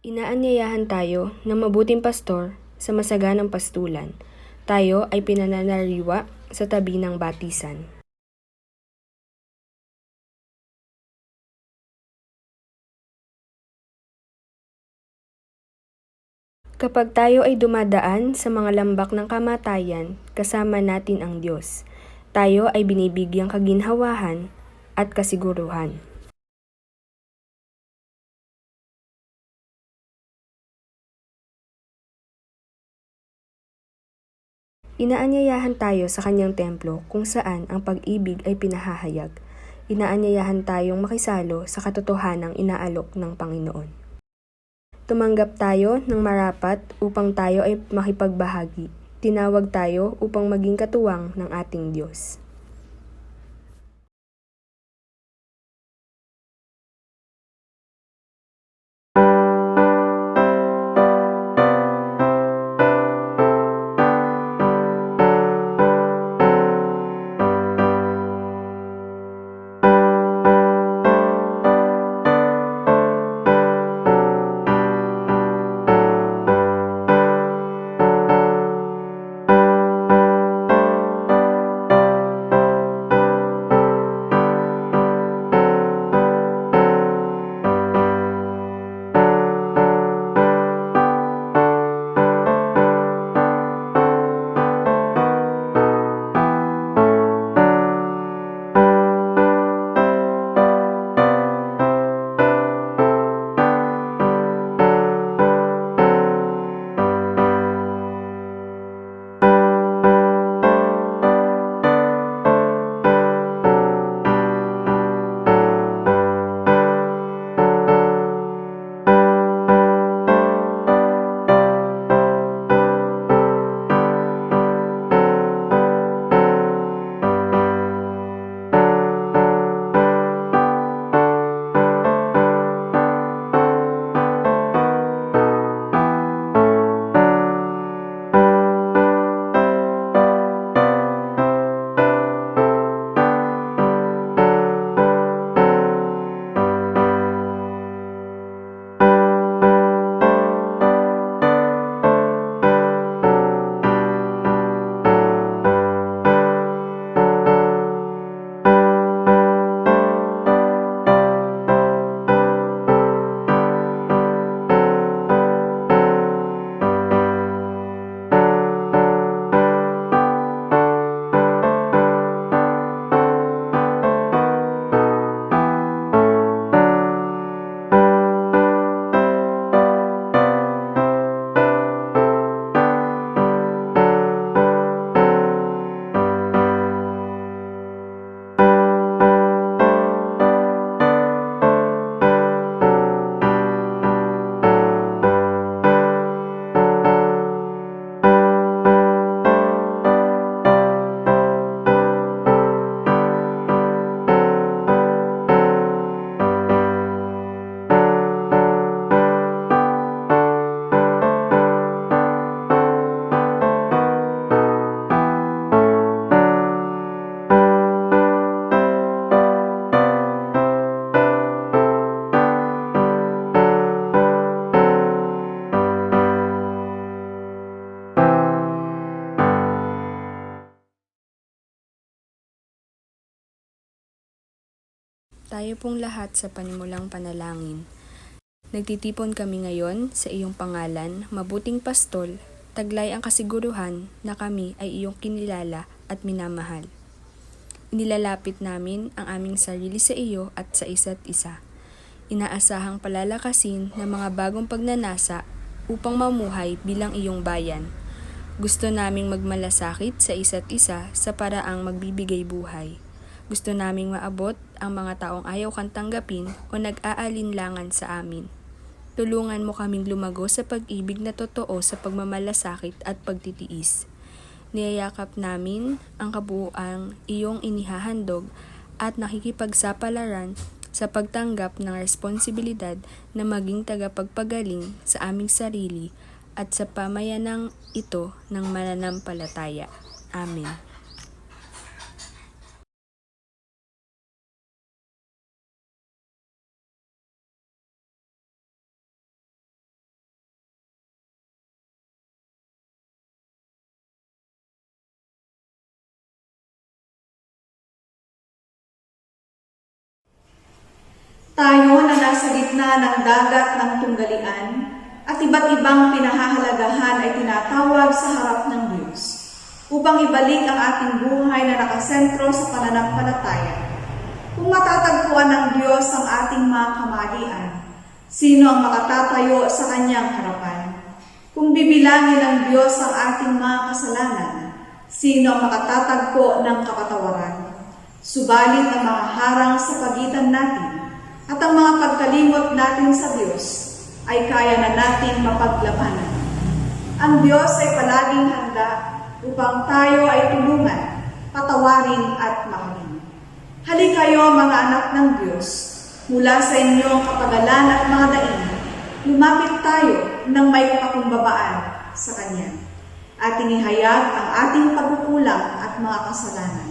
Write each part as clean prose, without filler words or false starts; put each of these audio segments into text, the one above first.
Inaanyayahan tayo ng mabuting pastor sa masaganang pastulan. Tayo ay pinananariwa sa tabi ng batisan. Kapag tayo ay dumadaan sa mga lambak ng kamatayan, kasama natin ang Diyos. Tayo ay binibigyang kaginhawahan at kasiguruhan. Inaanyayahan tayo sa kanyang templo kung saan ang pag-ibig ay pinahahayag. Inaanyayahan tayong makisalo sa katotohanang inaalok ng Panginoon. Tumanggap tayo ng marapat upang tayo ay makipagbahagi. Tinawag tayo upang maging katuwang ng ating Diyos. Tayo pong lahat sa panimulang panalangin. Nagtitipon kami ngayon sa iyong pangalan, mabuting pastol, taglay ang kasiguruhan na kami ay iyong kinilala at minamahal. Inilalapit namin ang aming sarili sa iyo at sa isa't isa. Inaasahang palalakasin ng mga bagong pagnanasa upang mamuhay bilang iyong bayan. Gusto naming magmalasakit sa isa't isa sa paraang magbibigay buhay. Gusto naming maabot ang mga taong ayaw kang tanggapin o nag-aalinlangan sa amin. Tulungan mo kaming lumago sa pag-ibig na totoo sa pagmamalasakit at pagtitiis. Niyayakap namin ang kabuuang iyong inihahandog at nakikipagsapalaran sa pagtanggap ng responsibilidad na maging tagapagpagaling sa aming sarili at sa pamayanang ito ng mananampalataya. Amen. Tayo na nasa gitna ng dagat ng tunggalian at iba't ibang pinahahalagahan ay tinatawag sa harap ng Diyos upang ibalik ang ating buhay na nakasentro sa pananampalataya. Kung matatagpuan ng Diyos ang ating mga kamalian, sino ang makatatayo sa kanyang harapan? Kung bibilangin ng Diyos ang ating mga kasalanan, sino ang makatatagpo ng kapatawaran? Subalit ang mga harang sa pagitan natin at ang mga pagkalimot natin sa Diyos ay kaya na nating mapaglabanan. Ang Diyos ay palaging handa upang tayo ay tulungan, patawarin at mahalin. Halikayo mga anak ng Diyos, mula sa inyong kapagalan at mga daing, lumapit tayo ng may kapakumbabaan sa Kanya. Ating ihayag ang ating pagkukulang at mga kasalanan.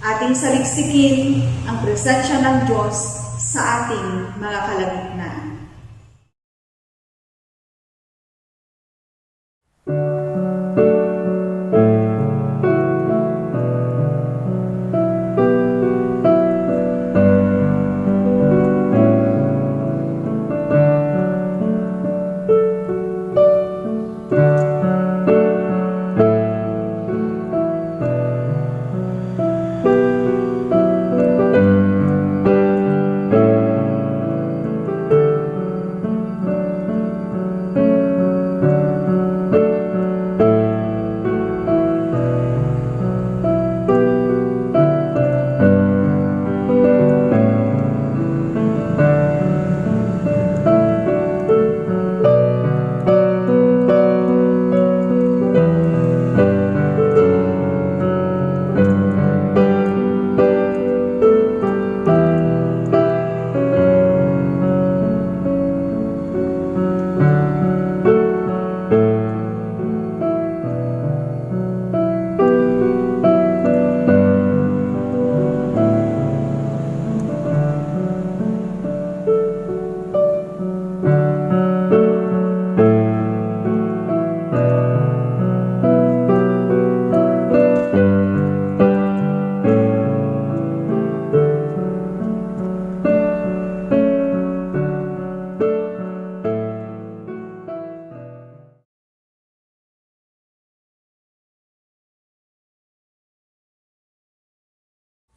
Ating saliksikin ang presensya ng Diyos sa ating mga kalagitnaan.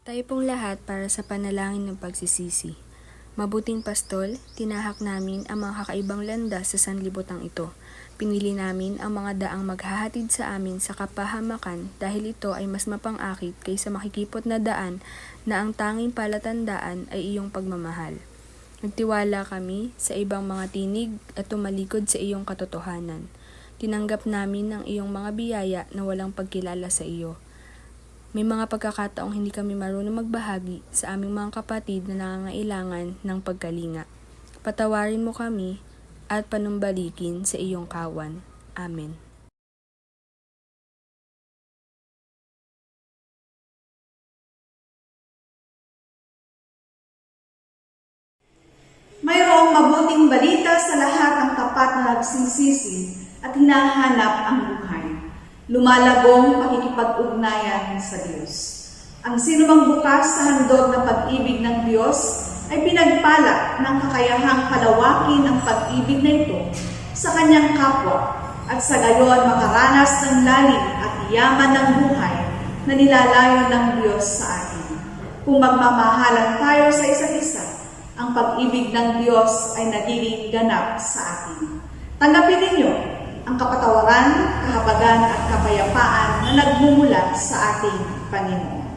Tayo pong lahat para sa panalangin ng pagsisisi. Mabuting Pastol, tinahak namin ang mga kakaibang landas sa sanlibutan ito. Pinili namin ang mga daang maghahatid sa amin sa kapahamakan dahil ito ay mas mapang-akit kaysa makikipot na daan na ang tanging palatandaan ay iyong pagmamahal. Nagtiwala kami sa ibang mga tinig at tumalikod sa iyong katotohanan. Tinanggap namin ang iyong mga biyaya na walang pagkilala sa iyo. May mga pagkakataong hindi kami marunong magbahagi sa aming mga kapatid na nangangailangan ng pagkalinga. Patawarin mo kami at panumbalikin sa iyong kawan. Amen. Mayroong mabuting balita sa lahat ng tapat na nagsisisi at hinahanap ang buhay. Lumalagong pakikipag-ugnayan sa Diyos. Ang sinumang bukas sa handog ng pag-ibig ng Diyos ay pinagpala ng kakayahang palawakin ang pag-ibig na ito sa kanyang kapwa at sa gayon makaranas ng lalim at yaman ng buhay na nilalayo ng Diyos sa atin. Kung magmamahalan tayo sa isa't isa, ang pag-ibig ng Diyos ay nagiging ganap sa atin. Tanggapin ninyo ang kapatawaran, kahabagan at kapayapaan na nagmumula sa ating Panginoon.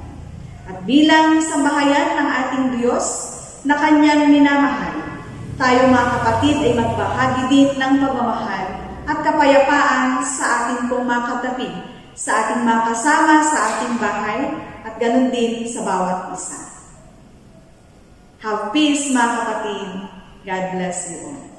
At bilang sambahayan ng ating Diyos na Kanyang minamahal, tayo mga kapatid ay magbahagi din ng pagmamahal at kapayapaan sa ating pong mga katabi, sa ating mga kasama sa ating bahay, at ganun din sa bawat isa. Have peace mga kapatid. God bless you all.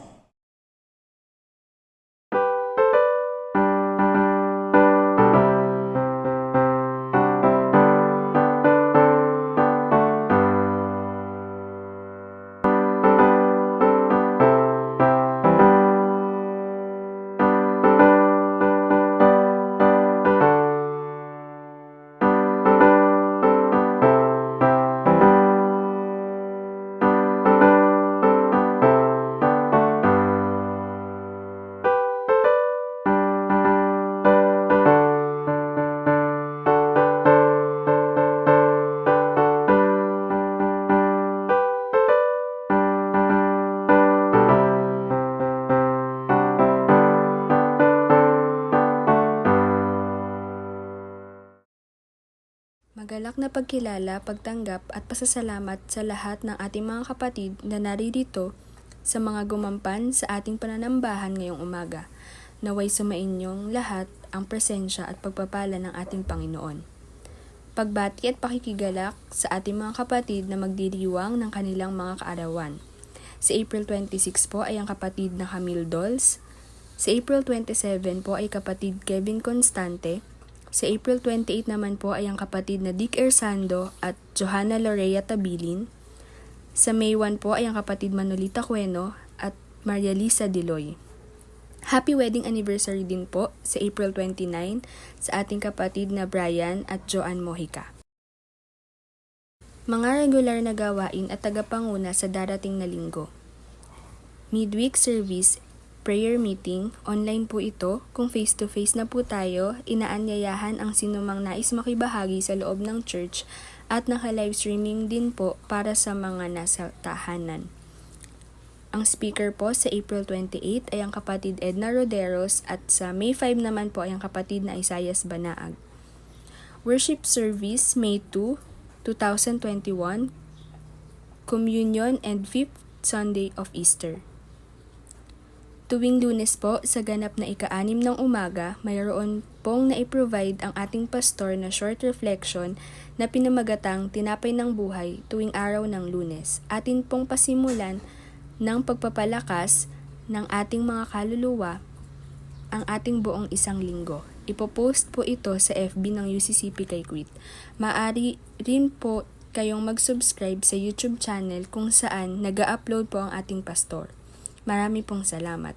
Magalak na pagkilala, pagtanggap at pasasalamat sa lahat ng ating mga kapatid na naririto sa mga gumampan sa ating pananambahan ngayong umaga. Naway sumainyong lahat ang presensya at pagpapala ng ating Panginoon. Pagbati at pakikigalak sa ating mga kapatid na magdiriwang ng kanilang mga kaarawan. Sa April 26 po ay ang kapatid na Camille Dolls. Sa April 27 po ay kapatid Kevin Constante. Sa April 28 naman po ay ang kapatid na Dick Ersando at Johanna Lorea Tabilin. Sa May 1 po ay ang kapatid Manolita Cueno at Maria Lisa Diloy. Happy wedding anniversary din po sa April 29 sa ating kapatid na Brian at Joanne Mojica. Mga regular na gawain at tagapanguna sa darating na linggo. Midweek service, prayer meeting, online po ito. Kung face-to-face na po tayo, inaanyayahan ang sinumang nais makibahagi sa loob ng church at naka-live streaming din po para sa mga nasa tahanan. Ang speaker po sa April 28 ay ang kapatid Edna Roderos at sa May 5 naman po ay ang kapatid na Isaias Banaag. Worship service May 2, 2021, Communion and 5th Sunday of Easter. Tuwing Lunes po, sa ganap na ika-6 ng umaga, mayroon pong na-provide ang ating pastor na short reflection na pinamagatang Tinapay ng Buhay tuwing araw ng Lunes. Atin pong pasimulan ng pagpapalakas ng ating mga kaluluwa ang ating buong isang linggo. Ipopost po ito sa FB ng UCCP kay Quit. Maaari rin po kayong mag-subscribe sa YouTube channel kung saan nag-upload po ang ating pastor. Marami pong salamat.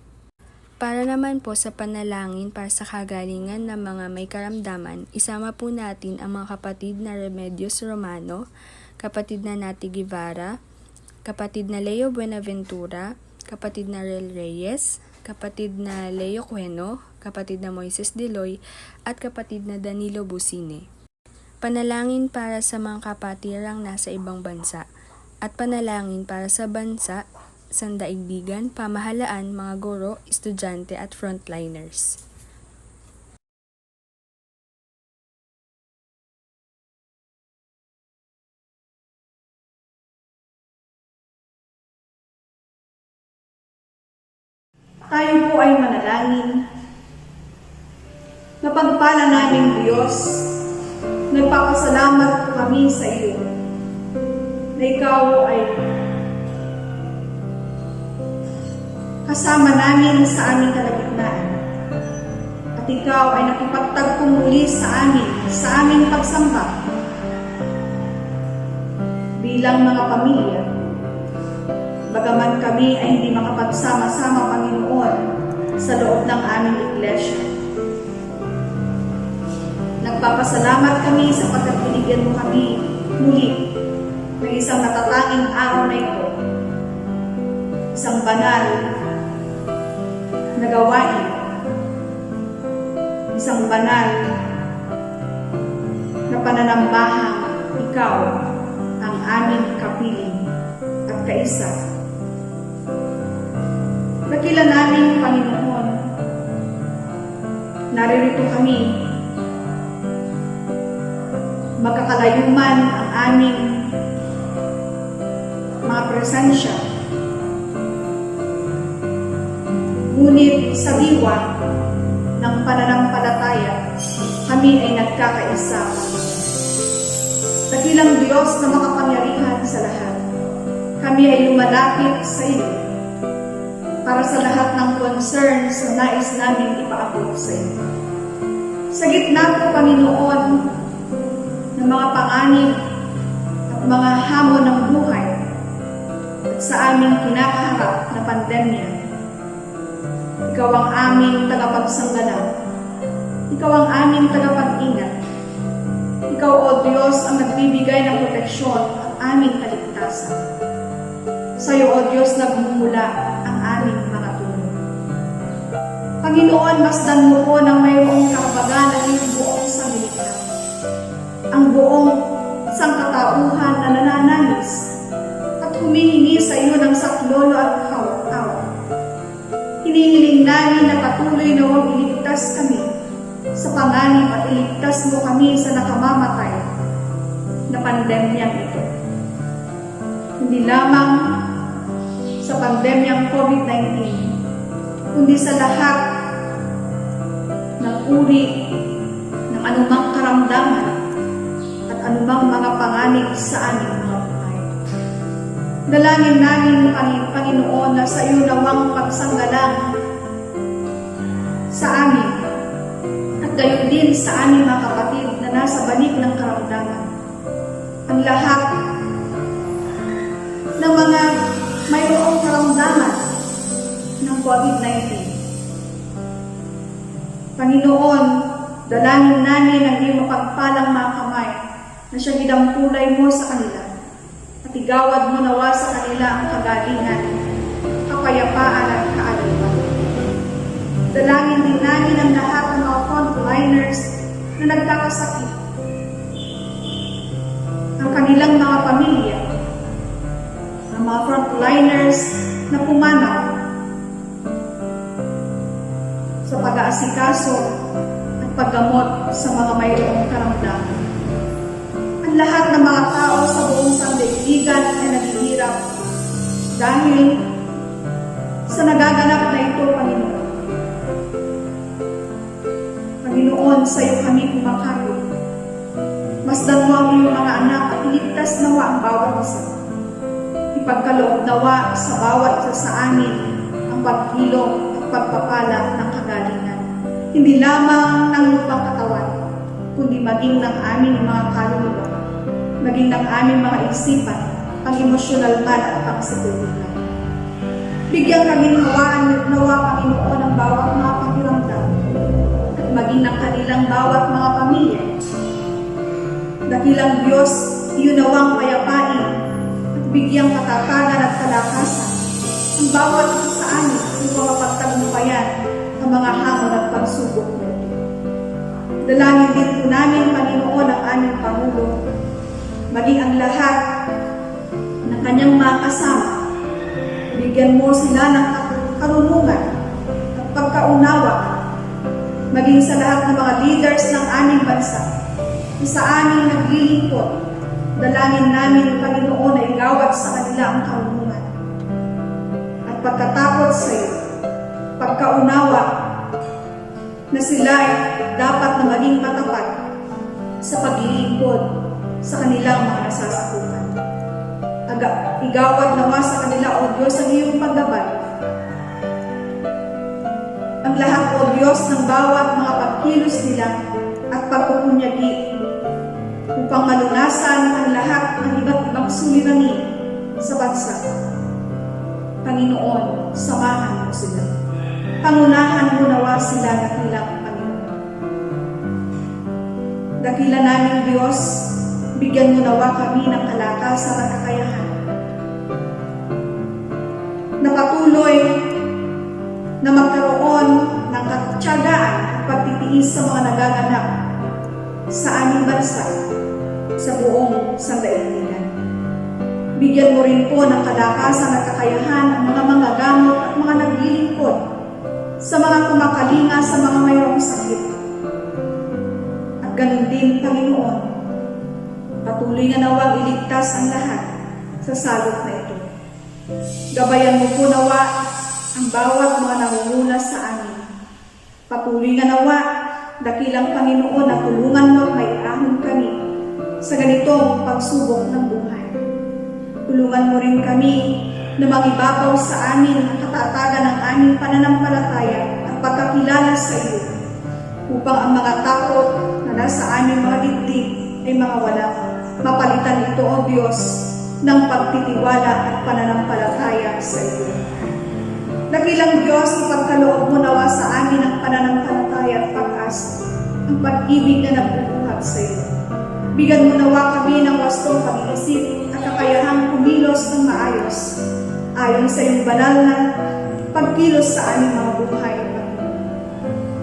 Para naman po sa panalangin para sa kagalingan ng mga may karamdaman, isama po natin ang mga kapatid na Remedios Romano, kapatid na Nati Guevara, kapatid na Leo Buenaventura, kapatid na Rel Reyes, kapatid na Leo Cueno, kapatid na Moises Diloy, at kapatid na Danilo Busine. Panalangin para sa mga kapatirang nasa ibang bansa, at panalangin para sa bansa, sandaigdigan, pamahalaan, mga guro, estudyante at frontliners. Tayo po ay manalangin. Mapagpala naming Diyos, nagpapasalamat po kami sa iyo na ikaw ay kasama namin sa aming kalagitnaan. At ikaw ay nakipagtagpo muli sa aming pagsamba bilang mga pamilya. Bagaman kami ay hindi makapagsama-sama, Panginoon, sa loob ng aming iglesia. Nagpapasalamat kami sa pagkabinigyan mo kami muli ng isang natatanging araw na ito. Isang banal na gawain. Isang banal na pananambahang ikaw ang aming kapiling at kaisa. Dakila namin, Panginoon, naririto kami, magkakalayo man ang aming mga presensya, ngunit sa diwa ng pananampalataya, kami ay nagkakaisa. Dakilang Diyos na makapangyarihan sa lahat, kami ay lumalapit sa iyo para sa lahat ng concerns na nais namin ipaabot sa iyo. Sa gitna po, Panginoon, ng mga panganib at mga hamon ng buhay at sa aming kinakaharap na pandemya, ikaw ang aming tagapagsanggana. Ikaw ang aming tagapag-ingat. Ikaw, O Diyos, ang nagbibigay ng proteksyon at aming kaligtasan. Sa iyo, O Diyos, nagmumula ang aming mga tulong. Panginoon, masdan mo po ng mayroong kahabagan ng iyong buong sanlibutan. Ang buong sangkatauhan na nanananis at humihingi sa iyo ng saklolo at hawak-hawak. Hinihiling namin na patuloy na huwag iligtas kami sa panganib at iligtas mo kami sa nakamamatay na pandemyang ito. Hindi lamang sa pandemyang COVID-19, kundi sa lahat ng uri ng anumang karamdaman at anumang mga panganib sa aming mga buhay. Dalangin namin, Panginoon, na sa iyo nawang pagsanggalang sa amin at gayon din sa aming mga kapatid na nasa banig ng karamdaman. Ang lahat ng mga mayroong karamdaman ng COVID-19. Panginoon, dalangin namin ang iyong mapagpalang mga kamay na siyang idampulay mo sa kanila at igawad mo nawa sa kanila ang kagalingan, kapayapaan at kaaliwan. Dalangin din namin ang lahat ng mga frontliners na nagkakasakit, ang kanilang mga pamilya, ang mga frontliners na pumanaw sa pag-aasikaso at paggamot sa mga mayroong karamdaman. Ang lahat ng mga tao sa buong sandaigdigan ay naghihirap dahil sa nagaganap na ito, Panginoon. Panginoon, sa iyo kami kumakayo. Masdan mo ang iyong mga anak at iligtas nawa ang bawat isa. Ipagkaloob nawa sa bawat isa sa amin ang pagkilom at pagpapala ng kagalingan. Hindi lamang ng lupang katawan, kundi maging ng aming mga kaluluwa, maging ng aming mga isipan, pang-emosyonal man at pang-situlugan. Bigyan kami nawa, Panginoon, ang bawat mga pakiramdam at maging ng kanilang bawat mga pamilya. Dakilang Diyos, iyon nawang payapain at bigyang katatagan at kalakasan ang bawat isa sa amin upang mapagtagumpayan ang mga hamon at pagsubok nito. Dalangin din po namin, Panginoon, ang aming Pangulo, maging ang lahat ng kanyang mga kasama. Bigyan mo sila ng karunungan at pagkaunawa, maging sa lahat ng mga leaders ng aming bansa, sa aming naglilingkod. Dalangin namin, Panginoon, na igawad sa kanila ang karunungan at pagkatakot sa iyo, pagkaunawa na sila ay dapat na maging matapat sa paglilingkod sa kanilang mga nasasakupan. Igawad nawa sa kanila, O Diyos, ang iyong paggabay. Ang lahat, O Diyos, ng bawat mga pagkilos nila at pagpupunyagi upang malunasan ang lahat ng iba't ibang suliranin sa bansa. Panginoon, samahan mo sila. Pangunahan mo nawa sila, dakilang Panginoon. Dakila naming Diyos, bigyan mo nawa kami ng kalakasan at kakayahan na patuloy na magkaroon ng katyagaan at pagtitiis sa mga nagaganap sa aming bansa, sa buong sandaigdigan. Bigyan mo rin po ng kalakasan at kakayahan ang mga manggagamot at mga naglilingkod sa mga kumakalinga sa mga mayroong sakit. At ganun din, Panginoon, patuloy na nawang iligtas ang lahat sa salot na ito. Gabayan mo po nawa ang bawat mga nangunguna sa amin. Patuloy na nawa, dakilang Panginoon, na tulungan mo at maiahon kami sa ganitong pagsubok ng buhay. Tulungan mo rin kami na magibabaw sa amin ang katatagan ng aming pananampalataya at pagkakilala sa iyo, upang ang mga takot na nasa aming mga dibdib ay mawala. Mapalitan ito, O Diyos, ng pagtitiwala at pananampalataya sa iyo. Dakilang Diyos, ipagkaloob mo nawa sa amin ang pananampalataya at pag-asa, ang pag-ibig na nagbubuhat sa iyo. Bigyan mo nawa kami ng wastong pag-iisip at kakayahang kumilos ng maayos, ayon sa iyong banal na pagkilos sa aming mga buhay.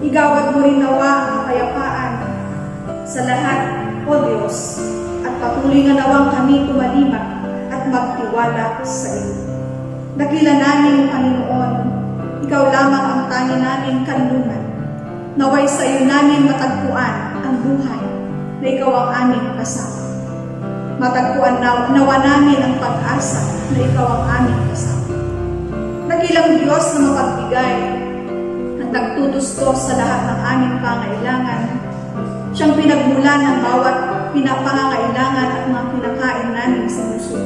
Igawad mo rin nawa ang kapayapaan sa lahat, O Diyos, at patuloy na nawang kami tumalima at magtiwala sa iyo. Dakila namin, Panginoon, ikaw lamang ang tangi naming kanlungan. Naway sa iyo namin matagpuan ang buhay na ikaw ang aming kasama. Matagpuan nawa namin ang pag-asa na ikaw ang aming kasama. Dakilang Diyos na mapagbigay at nagtutustos sa lahat ng aming pangailangan. Siyang pinagmulan ng bawat pinapangangailangan at mga pinakain namin sa puso.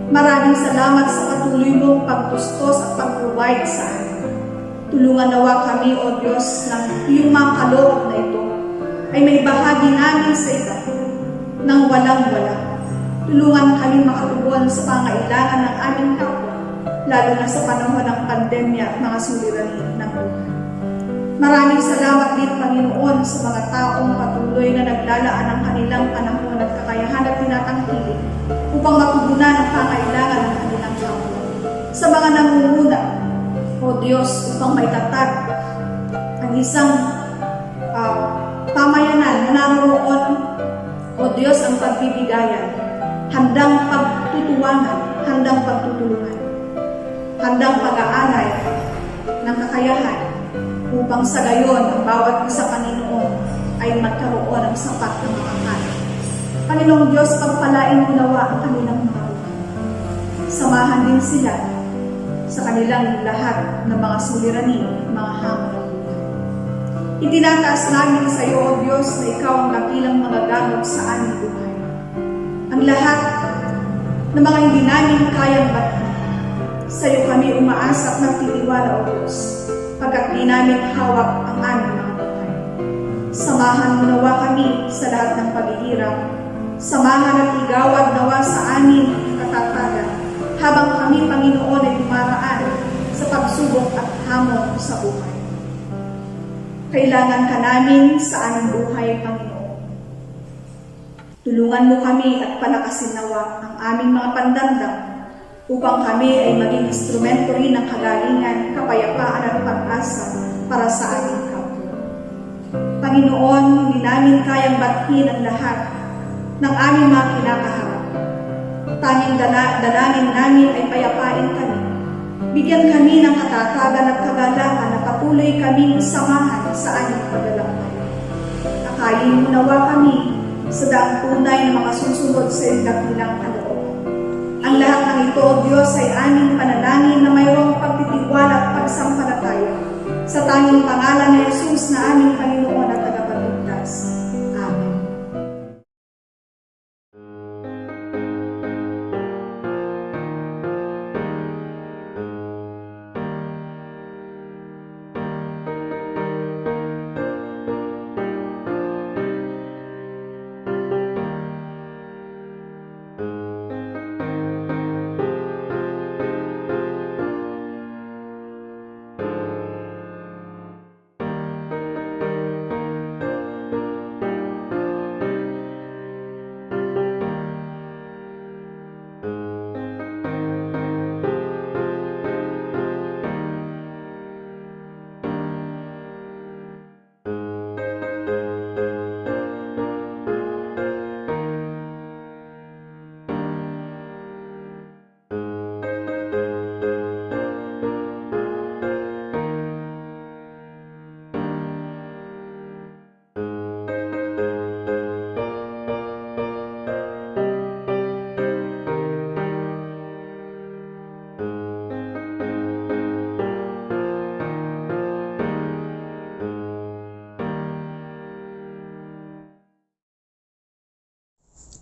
Maraming salamat sa patuloy mong pagtustos at pag-provide sa amin. Tulungan nawa kami, O Diyos, ng iyong mga kaloob na ito ay may bahagi namin sa iba nang walang-wala. Tulungan kami makatugon sa pangailangan ng aming kapwa, lalo na sa panahon ng pandemya at mga suliranin ng buhay. Maraming salamat din, Panginoon, sa mga taong patuloy na naglalaan ng kanilang panahon at kakayahan at tinatangkilik upang matugunan ang pangailangan ng kanilang kapwa. Sa mga nangunguna, O Diyos, upang maitatag ang isang pamayanan na naroon, O Diyos, ang pagbibigayan, handang pagtutuwanan, handang pagtutulungan, handang pag-aalay ng kakayahan upang sa gayon ang bawat isa, Panginoon, ay magkaroon ng sapat na makakain. Panginoong Diyos, pagpalain mo nawa ang kanilang mga buhay. Samahan din sila sa kanilang lahat ng mga suliranin, mga hamon ng buhay. Itinataas namin sa iyo, O Diyos, na ikaw ang dakilang magagamot sa aming buhay. Ang lahat ng mga hindi namin kayang batin, sa iyo kami umaasa at nagtitiwala, O Diyos, pagkat di namin hawak ang aming mga buhay. Samahan mo nawa kami sa lahat ng paghihirap. Samahan at igawad nawa sa aming katatagan habang kami, Panginoon, ay dumaraan sa pagsubok at hamon sa buhay. Kailangan ka namin sa aming buhay, Panginoon. Tulungan mo kami at palakasin nawa ang aming mga pandamdam upang kami ay maging instrumento rin ng kagalingan, kapayapaan at pag-asa para sa aming kapwa. Panginoon, hindi namin kayang bathin ang lahat ng aming mga kinakaharap. Tanging dalangin namin ay payapain kami. Bigyan kami ng katatagan at kagalakan na patuloy kaming samahan sa aming paglalakbay. Akayin mo nawa kami sa daang tunay na makasusunod sa iyong dakilang kalooban. Ang lahat ng ito, O Diyos, ay aming panalangin na mayroong pagtitiwala at pagsampalataya sa tanging pangalan ni Jesus na aming Panginoon at Tagapagligtas. Amen.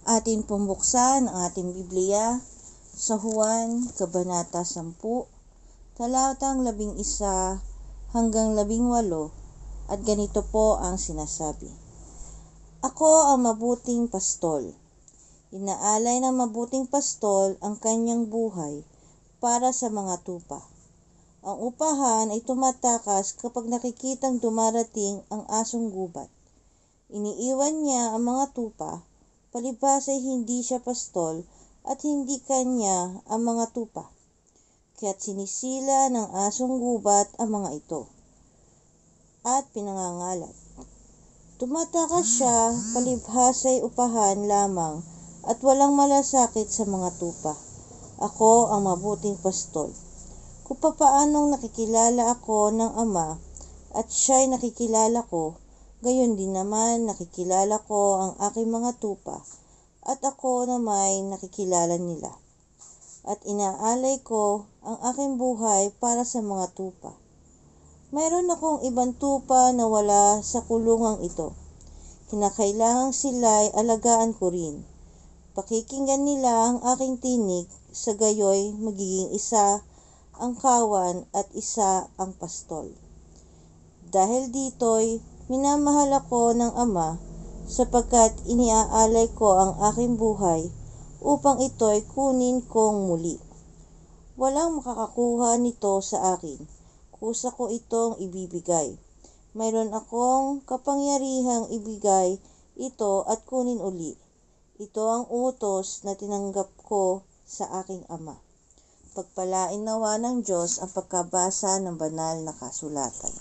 Atin pong buksan ang ating Biblia sa Juan, Kabanata 10, talatang 11 hanggang 18, at ganito po ang sinasabi. Ako ang mabuting pastol. Inaalay ng mabuting pastol ang kanyang buhay para sa mga tupa. Ang upahan ay tumatakas kapag nakikitang dumarating ang asong gubat. Iniiwan niya ang mga tupa, palibhas ay hindi siya pastol at hindi kanya ang mga tupa. Kaya't sinisila ng asong gubat ang mga ito at pinangangalat. Tumatakas siya, palibhas ay upahan lamang at walang malasakit sa mga tupa. Ako ang mabuting pastol. Kung papaanong nakikilala ako ng Ama at siya'y nakikilala ko, gayon din naman nakikilala ko ang aking mga tupa at ako na may nakikilala nila. At inaalay ko ang aking buhay para sa mga tupa. Mayroon akong ibang tupa na wala sa kulungang ito. Kinakailangang sila'y alagaan ko rin. Pakikinggan nila ang aking tinig, sa gayoy magiging isa ang kawan at isa ang pastol. Dahil dito'y minamahal ako ng Ama, sapagkat iniaalay ko ang aking buhay upang ito'y kunin kong muli. Walang makakakuha nito sa akin, kusa ko itong ibibigay. Mayroon akong kapangyarihang ibigay ito at kunin uli. Ito ang utos na tinanggap ko sa aking Ama. Pagpalain nawa ng Diyos ang pagkabasa ng banal na kasulatan.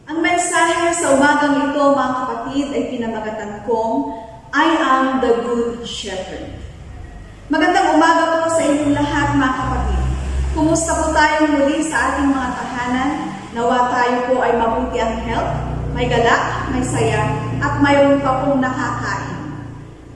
Ang mensahe sa umagang ito, mga kapatid, ay pinamagatan kong I am the Good Shepherd. Magandang umaga po sa inyong lahat, mga kapatid. Kumusta po tayong muli sa ating mga tahanan? Nawa tayo po ay mabuti ang health, may galak, may saya, at mayroon pa pong nakakain.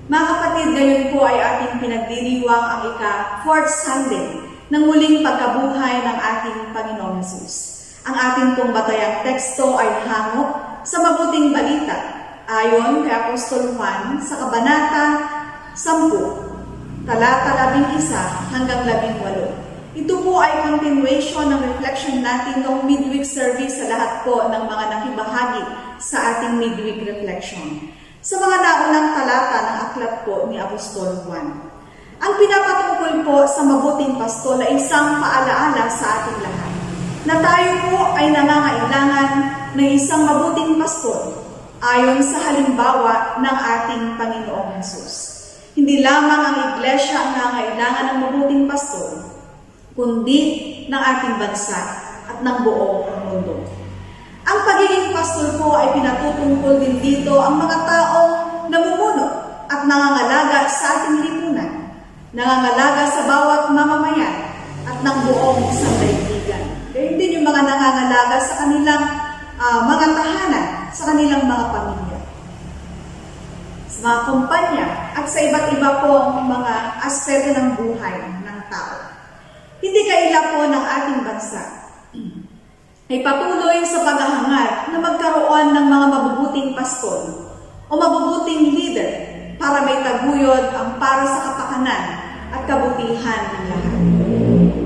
Mga kapatid, ngayon po ay ating pinagdiriwang ang ika-4th Sunday ng muling pagkabuhay ng ating Panginoong Hesus. Ang ating pong batayang teksto ay hango sa mabuting balita ayon kay Apostol Juan sa Kabanata 10, talata 11 hanggang 18. Ito po ay continuation ng reflection natin noong midweek service sa lahat po ng mga nakibahagi sa ating midweek reflection. Sa mga naunang talata ng aklat po ni Apostol Juan. Ang pinapatungkol po sa mabuting pastol ay isang paalaala sa ating lahat, na tayo po ay nangangailangan ng isang mabuting pastol ayon sa halimbawa ng ating Panginoong Hesus. Hindi lamang ang iglesia ang nangangailangan ng mabuting pastol, kundi ng ating bansa at ng buong mundo. Ang pagiging pastol po ay pinatutungkol din dito ang mga taong namumuno at nangangalaga sa ating lipunan, nangangalaga sa bawat mamamayan at ng buong isang daigdigan. Gayon din yung mga nangangalaga sa kanilang mga tahanan, sa kanilang mga pamilya, sa mga kumpanya, at sa iba't iba pong mga aspeto ng buhay ng tao. Hindi kaila po ng ating bansa ay patuloy sa paghahangad na magkaroon ng mga mabubuting pastol o mabubuting leader para may taguyod ang para sa kapakanan at kabutihan ng lahat.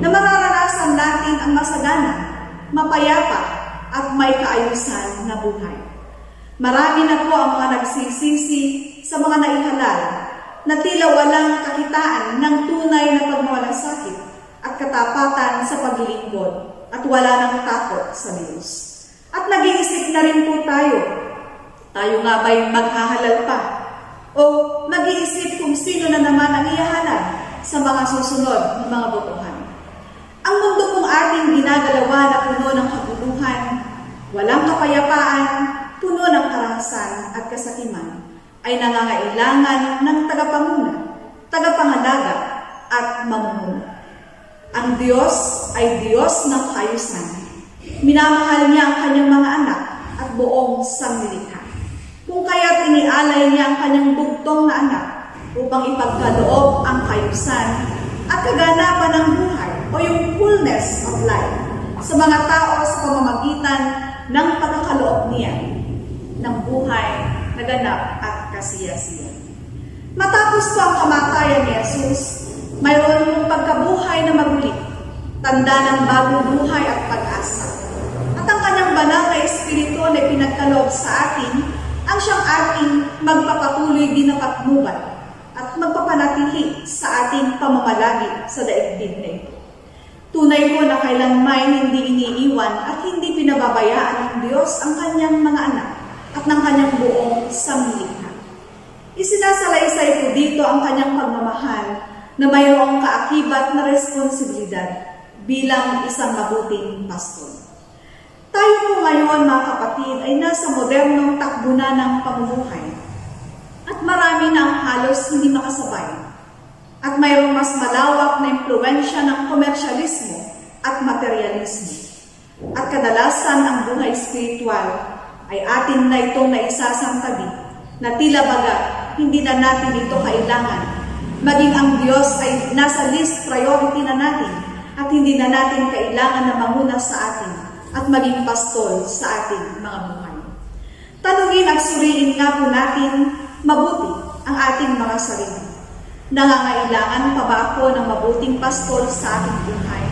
Na mararanasan natin ang masagana, mapayapa, at may kaayusan na buhay. Marami na po ang mga nagsisisi sa mga naihalal na tila walang kakitaan ng tunay na pagmawalasakit at katapatan sa paglilingkod at wala nang takot sa Diyos. At nag-iisip na rin po tayo nga ba'y maghahalal pa O mag-iisip kung sino na naman ang iyahanap sa mga susunod na mga botohan. Ang mundo pong ating ginagalawa na puno ng kaguluhan, walang kapayapaan, puno ng karahasan at kasakiman, ay nangangailangan ng tagapanguna, tagapangalaga at mamumuno. Ang Diyos ay Diyos ng kaayusan. Minamahal niya ang kanyang mga anak at buong sanglilikha. Kung kaya't inialay niya ang kanyang bugtong na anak upang ipagkaloob ang kaayusan at kaganapan ng buhay o yung fullness of life sa mga tao sa pamamagitan ng pagkakaloob niya ng buhay na ganap at kasiyasiya. Matapos po ang kamatayan ni Jesus, mayroon mong pagkabuhay na magulit, tanda ng bagong buhay at pag-asa. At ang kanyang banal na espiritu na pinagkaloob sa atin, ang siyang ating magpapatuloy din na patnubay at magpapanatili sa ating pamamalagi sa daigdig na ito. Tunay ko na kailanman hindi iniiwan at hindi pinababayaan ng Diyos ang kanyang mga anak at ng kanyang buong sanglilikha. Isinasalaysay ko dito ang kanyang pagmamahal na mayroong kaakibat na responsibilidad bilang isang mabuting pastor. Tayo po ngayon, mga kapatid, ay nasa modernong takbo na ng pamumuhay at marami na ang halos hindi makasabay at mayroong mas malawak na impluwensya ng komersyalismo at materialismo. At kadalasan ang buhay espiritual ay atin na itong naisasantabi na tila baga hindi na natin ito kailangan. Maging ang Diyos ay nasa list priority na natin at hindi na natin kailangan na manguna sa atin at maging pastol sa ating mga buhay. Tanungin at suriin nga po natin mabuti ang ating mga sarili. Nangangailangan pa ba ako ng mabuting pastol sa ating buhay?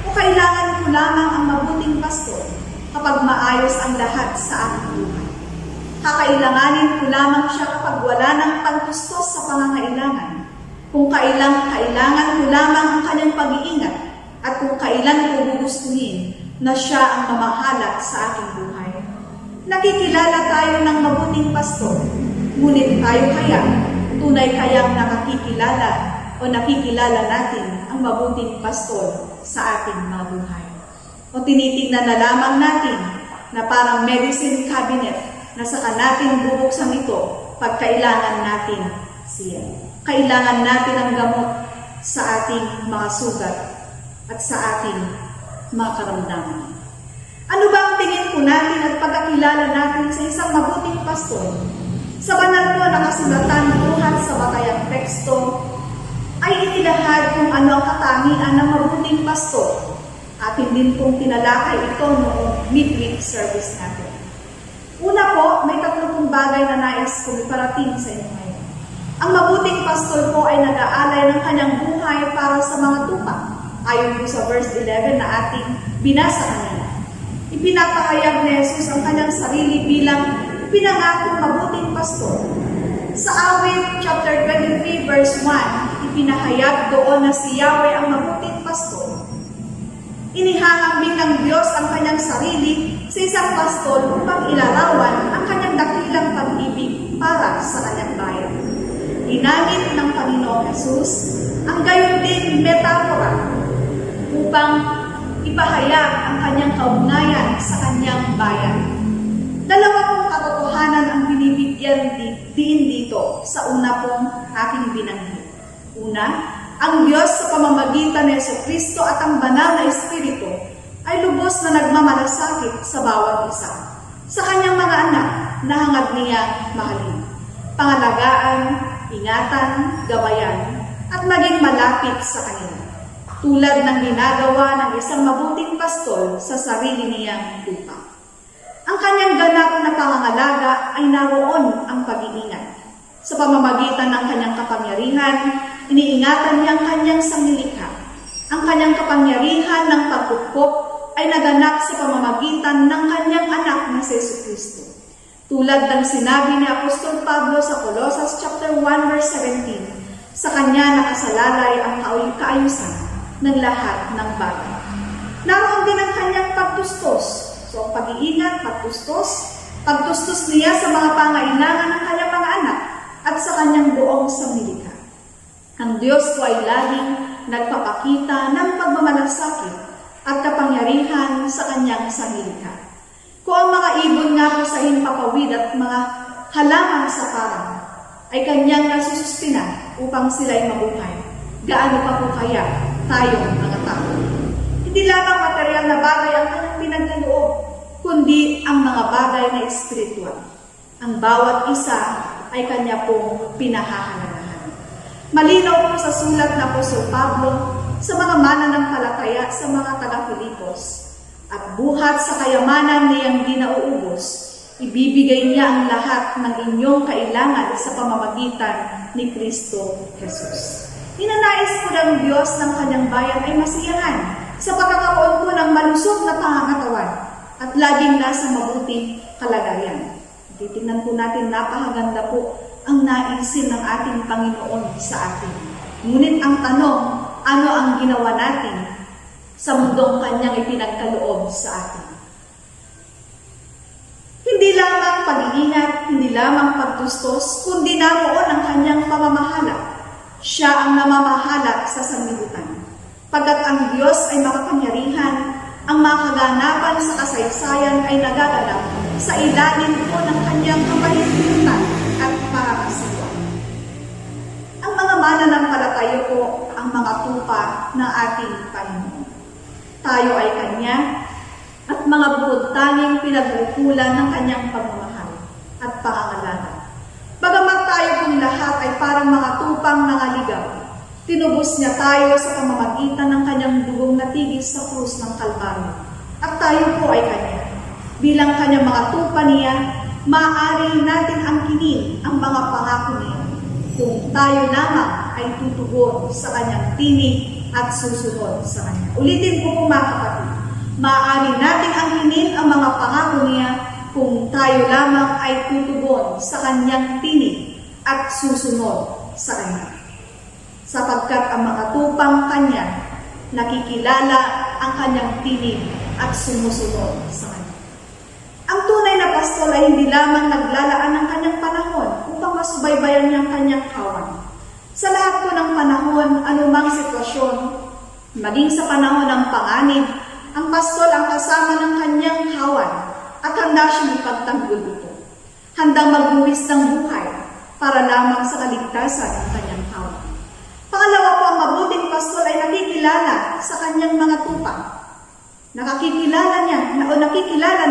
O kailangan ko lamang ang mabuting pastol kapag maayos ang lahat sa ating buhay? Kakailanganin ko lamang siya kapag wala ng pantustos sa pangangailangan. Kung kailangan ko lamang ang kanyang pag-iingat at kung kailan ko gugustuhin na siya ang mamahalat sa aking buhay. Nakikilala tayo ng mabuting pastor, ngunit tayo kaya, tunay kayang nakikilala natin ang mabuting pastor sa ating mga buhay. O tinitingnan na lamang natin na parang medicine cabinet na saka natin bubuksan ito pag kailangan natin siya. Kailangan natin ang gamot sa ating mga sugat at sa ating mga karamdaman. Ano ba ang tingin po natin at pagkakilala natin sa isang mabuting pastor? Sa banal po na kasulatan buhat sa batayang teksto ay inilahad kung ano ang katangian ng mabuting pastor. Atin din pong tinalakay ito noong midweek service natin. Una po, may 30 bagay na nais kong iparating sa inyo ngayon. Ang mabuting pastor po ay nag-aalay ng kanyang buhay para sa mga tupa, ayon po sa verse 11 na ating binasa kanina. Ipinapahayag ni Jesus ang kanyang sarili bilang pinangakong mabuting pastor. Sa awit chapter 23 verse 1, ipinahayag doon na si Yahweh ang mabuting pastor. Inihahambing ng Diyos ang kanyang sarili sa isang pastor upang ilarawan ang kanyang dakilang pag-ibig para sa kanyang bayan. Ginamit ng Panginoong Jesus ang gayon din metapora upang ipahayag ang kanyang kaugnayan sa kanyang bayan. Dalawa pong katotohanan ang binibigyan din dito sa una pong aking binanggit. Una, ang Diyos sa pamamagitan ni Jesucristo at ang banal na Espiritu ay lubos na nagmamalasakit sa bawat isa. Sa kanyang mga anak na hangad niyang mahalin, pangalagaan, ingatan, gabayan, at maging malapit sa kanila. Tulad ng ginagawa ng isang mabuting pastol sa sarili niyang lupa. Ang kanyang ganap na pangangalaga ay naroon ang pag-iingat. Sa pamamagitan ng kanyang kapangyarihan, iniingatan niya ang kanyang sanglilikha. Ang kanyang kapangyarihan ng pagpupok ay naganap sa pamamagitan ng kanyang anak na si Jesucristo. Tulad ng sinabi ni Apostol Pablo sa Colossus chapter 1 verse 17, sa kanya nakasalalay ang kaayusan ng lahat ng bagay. Naroon din ang kanyang pagtustos. So, ang pag-iingat, pagtustos niya sa mga pangailangan ng kanyang mga anak at sa kanyang buong sanlilikha. Ang Diyos po ay laging nagpapakita ng pagmamalasakit at kapangyarihan sa kanyang sanlilikha. Kung ang mga ibon nga po sa himpapawid at mga halaman sa parang ay kanyang nasusustina upang sila ay mabuhay, gaano pa po kaya tayong mga tao? Hindi lamang material na bagay ang kanyang pinagkaloob, kundi ang mga bagay na espiritual. Ang bawat isa ay kanya pong pinahahalagahan. Malinaw po sa sulat na Apostol Pablo sa mga mananampalataya sa mga taga-Filipos, at buhat sa kayamanan niyang di nauubos, ibibigay niya ang lahat ng inyong kailangan sa pamamagitan ni Kristo Jesus. Ninanais po ng Diyos ng kanyang bayan ay masiyahan sa pagkakaroon po ng malusog na pangangatawan at laging nasa mabuting kalagayan. Titingnan po natin, napakaganda po ang naisin ng ating Panginoon sa atin. Ngunit ang tanong, ano ang ginawa natin sa mundong kanyang ipinagkaloob sa atin? Hindi lamang pag-iingat, hindi lamang pagtustos, kundi naroon ang kanyang pamamahala. Siya ang namamahala sa sanlibutan. Pagkat ang Diyos ay makapangyarihan, ang mga kaganapan sa kasaysayan ay nagaganap sa ilalim po ng kanyang kapahihintutan at pangangasiwa. Ang mga mananampalataya po ang mga tupa ng ating Panginoon. Tayo ay Kanya at mga bukod-tanging pinagbukulan ng Kanyang pagmamahal at pangangalaga. Bagamat tayo pong lahat ay parang mga tupang nangaligaw, tinubos niya tayo sa pamamagitan ng Kanyang dugong natigis sa krus ng Kalbaryo. At tayo po ay Kanya. Bilang Kanyang mga tupa niya, maaari natin angkinin ang mga pangako niya kung tayo lamang ay tutugon sa Kanyang tinig at susunod sa Kanya. Ulitin ko po mga kapatid, maaari nating angkinin ang mga pangako niya kung tayo lamang ay tutugon sa Kanyang tinig at susunod sa Kanya. Sapagkat ang mga tupang Kanya, nakikilala ang Kanyang tinig at sumusunod sa Kanya. Ang tunay na pastol ay hindi lamang naglalaan ng kanyang panahon upang masubaybayan niyang kanyang kawan. Sa lahat po ng panahon, anumang sitwasyon, maging sa panahon ng panganib, ang pastol ang kasama ng kanyang kawan at handa siyang ipagtanggol ito. Handang magbuwis ng buhay para lamang sa kaligtasan ng kanyang kawan. Pangalawa po, ang mabuting pastol ay nakikilala sa kanyang mga tupa. Nakikilala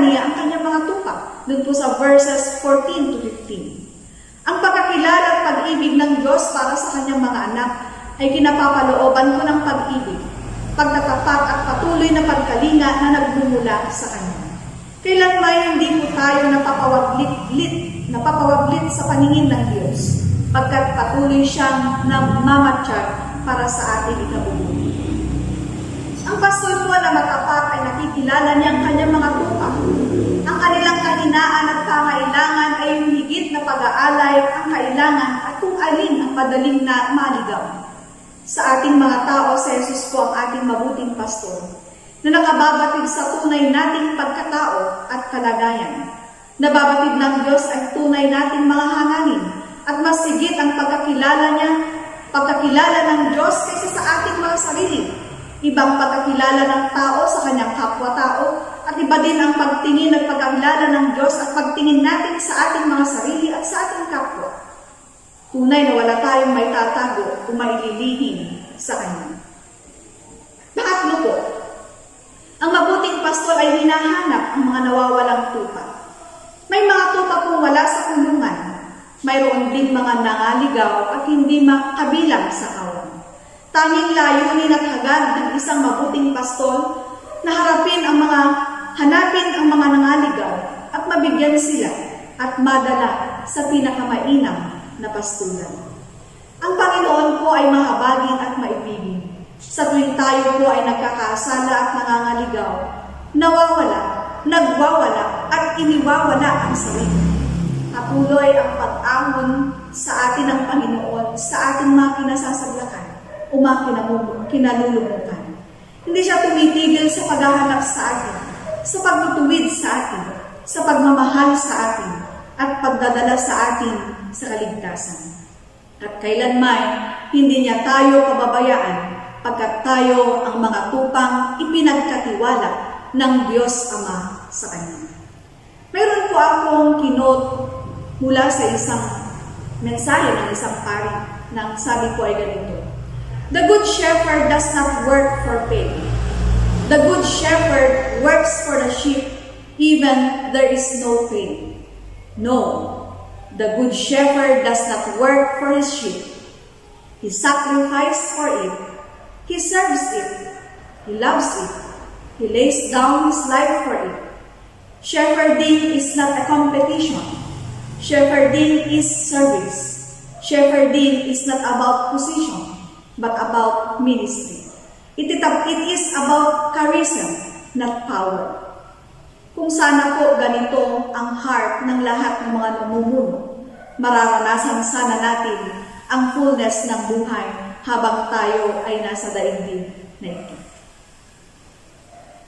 niya ang kanyang mga tupa. Doon po sa verses 14 to 15. Ang pagkakilala at pag-ibig ng Diyos para sa kanyang mga anak ay kinapapalooban ko ng pag-ibig, pagtatapat at patuloy na pagkalinga na nagmumula sa Kanya. Kailanman hindi po tayo napapawaglit sa paningin ng Diyos, pagkat patuloy siyang namamatsyag para sa ating ikabubuti. Ang pastol po na matapat ay nakikilala niya ang kanyang mga tupa. Ang kanilang kahinaan at pangailangan ay yung higit na pag-aalay ang kailangan at kung alin ang madaling na maligaw. Sa ating mga tao, si Jesus po ang ating mabuting pastol na nakababatid sa tunay nating pagkatao at kalagayan. Nababatid ng Diyos ang tunay nating mga hangarin at mas higit ang pagkakilala ng Diyos kaysa sa ating mga sarili. Ibang pagkakilala ng tao sa kanyang kapwa-tao at iba din ang pagtingin at pagkakilala ng Diyos at pagtingin natin sa ating mga sarili at sa ating kapwa. Tunay na wala tayong may tatago o maililihim sa Kanya. Pangatlo po, ang mabuting pastol ay hinahanap ang mga nawawalang tupa. May mga tupa pong wala sa kulungan. Mayroon din mga nangaligaw at hindi makabilang sa kawan. Tanging layunin at hagad ng isang mabuting pastol na hanapin ang mga nangaligaw at mabigyan sila at madala sa pinakamainam na pastulan. Ang Panginoon po ay mahabagin at maibigin. Sa tuwing tayo po ay nagkakasala at nangangaligaw, nagwawala at iniwawala ang sarili. Patuloy ang pag-ahon sa atin ng Panginoon sa ating mga kinasasaglakan o mga kinalulumutan. Hindi siya tumitigil sa paghahanap sa atin, sa pagtutuwid sa atin, sa pagmamahal sa atin, at pagdadala sa atin sa kaligtasan. At kailanman hindi niya tayo pababayaan pagkat tayo ang mga tupang ipinagkatiwala ng Diyos Ama sa Kanya. Mayroon po akong kinote mula sa isang mensahe ng isang pari nang sabi ko ay ganito: The good shepherd does not work for pay. The good shepherd works for the sheep even there is no pay. No, the good shepherd does not work for his sheep. He sacrifices for it. He serves it. He loves it. He lays down his life for it. Shepherding is not a competition. Shepherding is service. Shepherding is not about position, but about ministry. It is about charism, not power. Kung sana po ganito ang heart ng lahat ng mga namumuno, mararanasan sana natin ang fullness ng buhay habang tayo ay nasa daigdig na ito.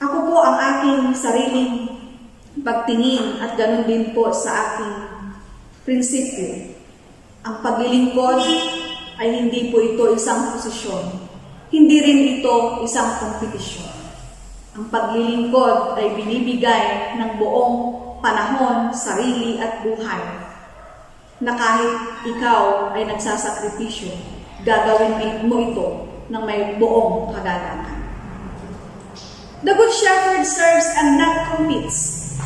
Ako po ang aking sariling pagtingin at ganun din po sa aking prinsipyo. Ang paglilingkod ay hindi po ito isang posisyon. Hindi rin ito isang kompetisyon. Ang paglilingkod ay binibigay ng buong panahon, sarili at buhay na kahit ikaw ay nagsasakripisyo, gagawin mo ito ng may buong kagalakan. The Good Shepherd serves and not competes.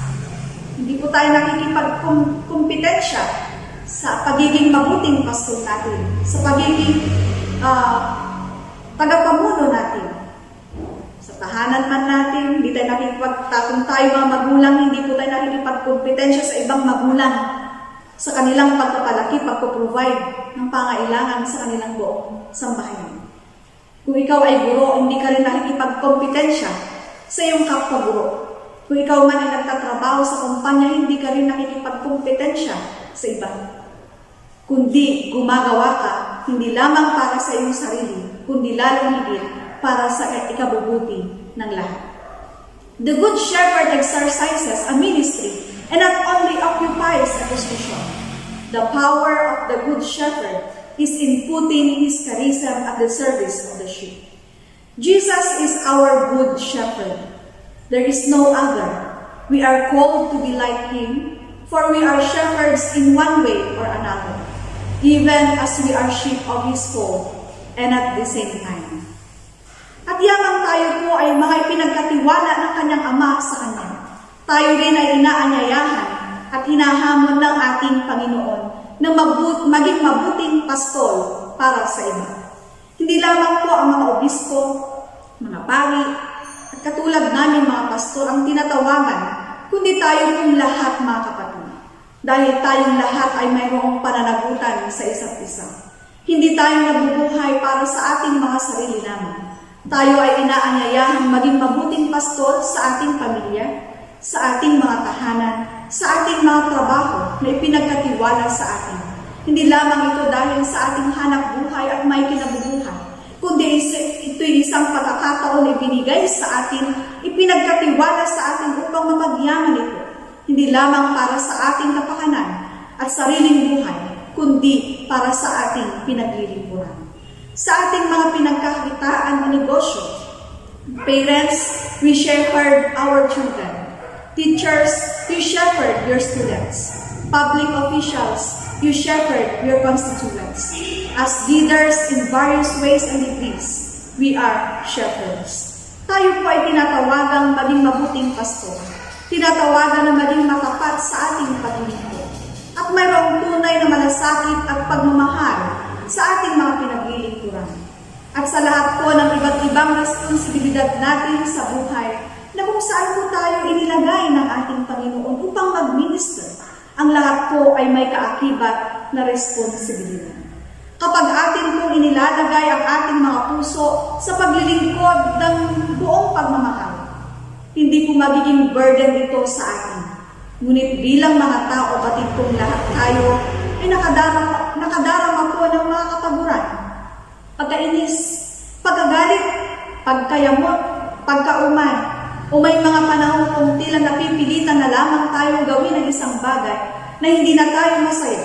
Hindi po tayo nakikipagkumpetensya sa pagiging mabuting pastor natin, sa pagiging tagapamuno natin. Sa tahanan man natin, hindi tayo nakikipagtatong tayo mga magulang, hindi po tayo nakikipagkumpetensya sa ibang magulang sa kanilang pagpapalaki, pagpaprovide ng pangailangan sa kanilang buong sambahayan. Kung ikaw ay guro, hindi ka rin nakikipagkompetensya sa iyong kapwa-guro. Kung ikaw man ay nagtatrabaho sa kumpanya, hindi ka rin nakikipagkompetensya sa iba. Kundi gumagawa ka, hindi lamang para sa iyong sarili, kundi lalong higit para sa ikabubuti ng lahat. The Good Shepherd exercises a ministry and not only occupies a position. The power of the Good Shepherd is in putting his charism at the service of the sheep. Jesus is our Good Shepherd. There is no other. We are called to be like him, for we are shepherds in one way or another, even as we are sheep of his fold, and at the same time. At yamang tayo po ay mga ipinagkatiwala ng kanyang Ama sa kanya, tayo rin ay inaanyayahan at hinahamon ng ating Panginoon na maging mabuting pastol para sa iba. Hindi lamang po ang mga obispo, mga pari, at katulad namin mga pastor ang tinatawagan, kundi tayo pong lahat mga kapatid. Dahil tayong lahat ay mayroong pananagutan sa isa't isa. Hindi tayo nabubuhay para sa ating mga sarili namin. Tayo ay inaanyayahang maging mabuting pastor sa ating pamilya, sa ating mga tahanan, sa ating mga trabaho na ipinagkatiwala sa atin. Hindi lamang ito dahil sa ating hanap buhay at may kinabubuhay, kundi ito'y isang pagkakataon na ibinigay sa atin, ipinagkatiwala sa atin upang mapagyaman ito. Hindi lamang para sa ating kapakanan at sariling buhay, kundi para sa ating pinaglilingkuran. Sa ating mga pinagkakitaan o negosyo, parents, we shepherd our children. Teachers, you shepherd your students. Public officials, you shepherd your constituents. As leaders in various ways and degrees, we are shepherds. Tayo po ay tinatawagang maging mabuting pastor. Tinatawagan na maging matapat sa ating paglilingkod. At mayroong tunay na malasakit at pagmamahal sa ating mga pinaglilingkuran. At sa lahat po ng iba't ibang responsibilidad natin sa buhay, na kung saan po tayo inilagay ng ating Panginoon upang mag-minister, ang lahat po ay may kaakibat na responsibilidad. Kapag atin pong inilalagay ang ating mga puso sa paglilingkod ng buong pagmamahal, hindi po magiging burden ito sa atin. Ngunit bilang mga tao, batid pong lahat tayo ay nakadarama po ng mga kapaguran, pagkainis, pagkagalit, pagkayamot, pagkaumay, o may mga panahon kung tila napipilitan na lamang tayong gawin ang isang bagay na hindi na tayo masaya.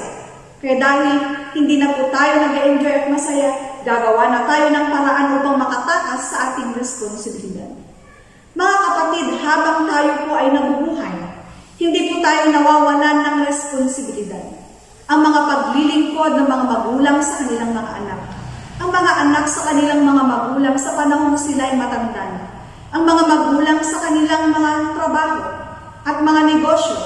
Kaya dahil hindi na po tayo nag-enjoy at masaya, gagawa na tayo ng paraan upang makatakas sa ating responsibilidad. Mga kapatid, habang tayo po ay nabubuhay, hindi po tayo nawawalan ng responsibilidad. Ang mga paglilingkod ng mga magulang sa kanilang mga anak, ang mga anak sa kanilang mga magulang sa panahon sila ay matanda, ang mga magulang sa kanilang mga trabaho at mga negosyo,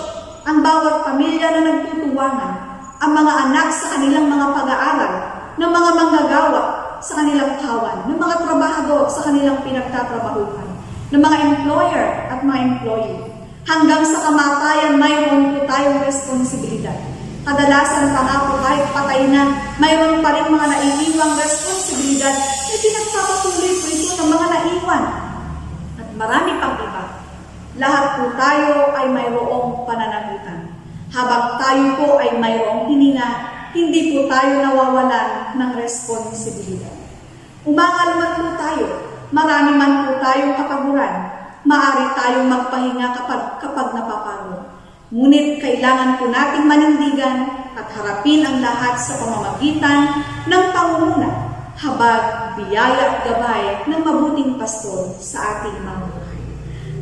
ang bawat pamilya na nagtutuwangan, ang mga anak sa kanilang mga pag-aaral, ng mga manggagawa sa kanilang kawan, ng mga trabahador sa kanilang pinagtatrabahuhan, ng mga employer at mga employee. Hanggang sa kamatayan, mayroon po tayong responsibilidad. Kadalasan pa nga po kahit patay na, mayroon pa rin mga naiiwang responsibilidad na pinagpapatuloy po ito ng mga naiwan. At marami pang iba. Lahat po tayo ay mayroong pananagutan. Habang tayo po ay mayroong hininga, hindi po tayo nawawalan ng responsibilidad. Umangal man po tayo, marami man po tayong kapaguran, maaari tayong magpahinga kapag napapagod. Ngunit kailangan po nating manindigan at harapin ang lahat sa pamamagitan ng pangunguna, habag, biyaya at gabay ng mabuting pastor sa ating mga buhay.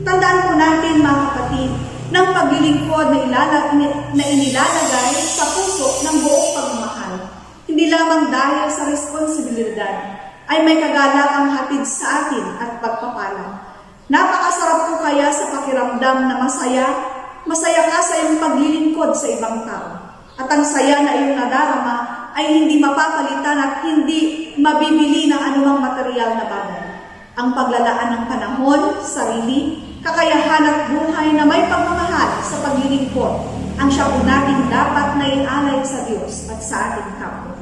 Tandaan po natin, mga kapatid, ng paglilingkod na inilalagay sa puso ng buong pagmamahal. Hindi lamang dahil sa responsibilidad ay may kagalakang hatid sa atin at pagpapala. Napakasarap po kaya sa pakiramdam na masaya ka sa iyong paglilingkod sa ibang tao. At ang saya na iyong nadarama ay hindi mapapalitan at hindi mabibili ng anumang material na bagay. Ang paglalaan ng panahon, sarili, kakayahan at buhay na may pagmamahal sa paglilingkod ang siya po natin dapat na ialay sa Diyos at sa ating kapwa.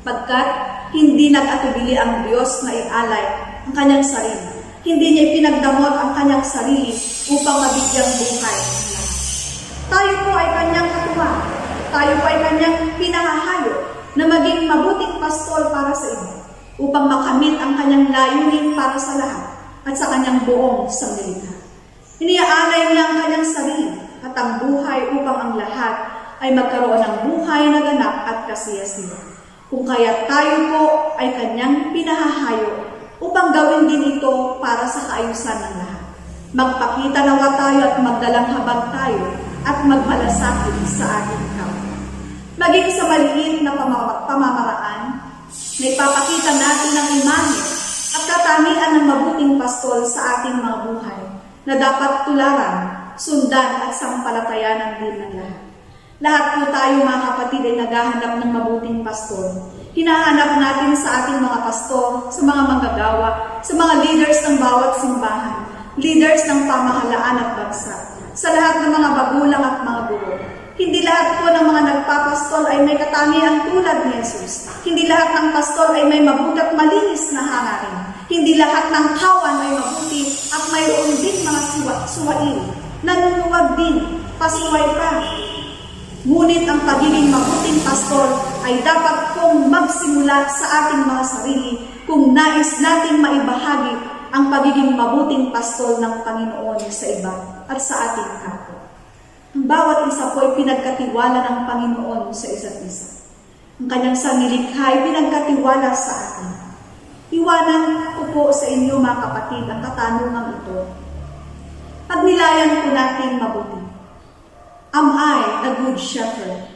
Pagkat hindi nag-atubili ang Diyos na ialay ang kanyang sarili. Hindi niya ipinagdamot ang kanyang sarili upang mabigyang buhay ang lahat. Tayo po ay kanyang katuwang. Tayo po ay kanyang pinahahayo na maging mabuting pastol para sa iba upang makamit ang kanyang layunin para sa lahat at sa kanyang buong sanglilikha. Iniaalay niya ang kanyang sarili at ang buhay upang ang lahat ay magkaroon ng buhay na ganap at kasiyasiya. Kung kaya tayo po ay kanyang pinahahayo upang gawin din ito para sa kaayusan ng lahat. Magpakita nawa tayo at magdalang habag tayo at magmalasakit sa ating kapwa. Maging sa maliit na pamamaraan, na ipapakita natin ang imahe at katangian ng mabuting pastol sa ating mga buhay na dapat tularan, sundan at sampalatayanan din ng lahat. Lahat po tayo, mga kapatid, ay naghahanap ng mabuting pastol. Hinahanap natin sa ating mga pastor, sa mga manggagawa, sa mga leaders ng bawat simbahan, leaders ng pamahalaan at bansa, sa lahat ng mga bagulang at mga guro. Hindi lahat po ng mga nagpapastol ay may katangian tulad ni Jesus. Hindi lahat ng pastol ay may mabuti at malinis na hangarin. Hindi lahat ng kawan ay mabuti at mayroon din mga suwain. Nanunuwag din, pasuway pa. Ngunit ang pagiging mabuting pastor ay dapat pong magsimula sa ating mga sarili kung nais nating maibahagi ang pagiging mabuting pastor ng Panginoon sa iba at sa ating kapwa. Ang bawat isa po ay pinagkatiwala ng Panginoon sa isa't isa. Ang kanyang sanlilikha ay pinagkatiwala sa atin. Iwanan ko po sa inyo, mga kapatid, ang katanungan ito. Pagnilayan po natin mabuti. Am I a good shepherd?